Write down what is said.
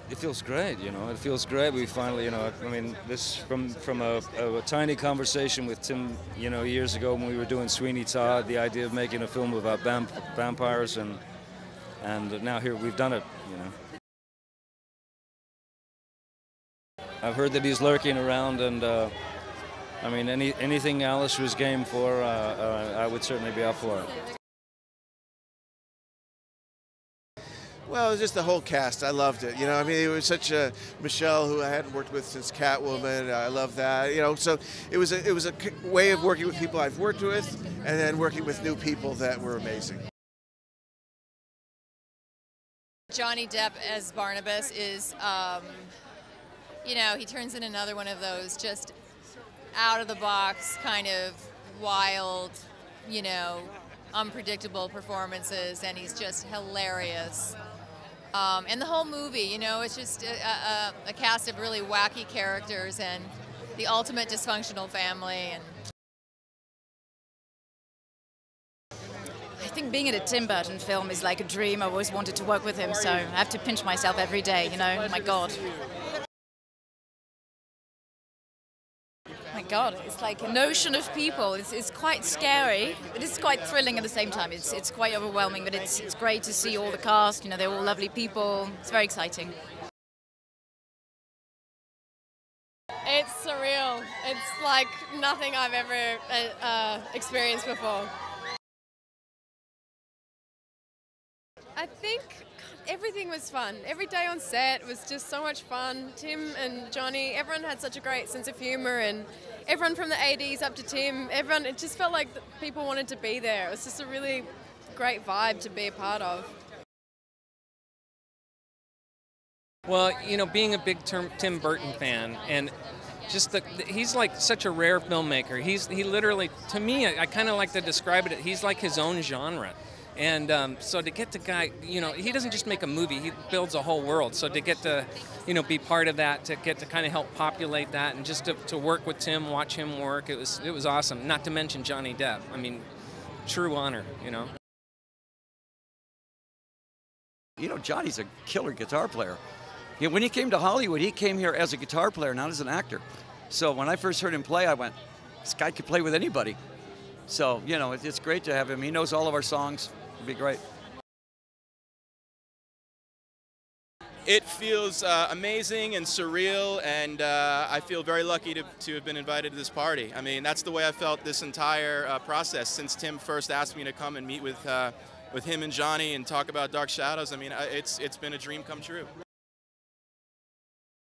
it feels great, you know. It feels great. We finally, you know, I mean, this from a tiny conversation with Tim, you know, years ago when we were doing Sweeney Todd, the idea of making a film about vampires, and now here we've done it, you know. I've heard that he's lurking around, and I mean, anything Alice was game for, I would certainly be up for it. Well, it was just the whole cast. I loved it. You know, I mean, it was such a Michelle, who I hadn't worked with since Catwoman. I love that. You know, so it was a way of working with people I've worked with, and then working with new people that were amazing. Johnny Depp as Barnabas is, you know, he turns in another one of those just out of the box, kind of wild, you know, unpredictable performances, and he's just hilarious. And the whole movie, you know, it's just a cast of really wacky characters and the ultimate dysfunctional family. And I think being in a Tim Burton film is like a dream. I've always wanted to work with him, so I have to pinch myself every day, you know, my God. My God, it's like an ocean of people. It's quite scary, but it's quite thrilling at the same time. It's quite overwhelming, but it's great to see all the cast. You know, they're all lovely people. It's very exciting. It's surreal. It's like nothing I've ever experienced before. I think everything was fun. Every day on set was just so much fun. Tim and Johnny, everyone had such a great sense of humor, and everyone from the ADs up to Tim, everyone, it just felt like people wanted to be there. It was just a really great vibe to be a part of. Well, you know, being a big Tim Burton fan, and just he's like such a rare filmmaker. He literally, to me, I kind of like to describe it, he's like his own genre. And so to get the guy, you know, he doesn't just make a movie, he builds a whole world. So to get to, you know, be part of that, to get to kind of help populate that, and just to work with Tim, watch him work, it was awesome. Not to mention Johnny Depp. I mean, true honor, you know. You know, Johnny's a killer guitar player. You know, when he came to Hollywood, he came here as a guitar player, not as an actor. So when I first heard him play, I went, this guy could play with anybody. So, you know, it's great to have him. He knows all of our songs. It'd be great. It feels amazing and surreal, and I feel very lucky to have been invited to this party. I mean, that's the way I felt this entire process since Tim first asked me to come and meet with him and Johnny and talk about Dark Shadows. I mean, it's been a dream come true.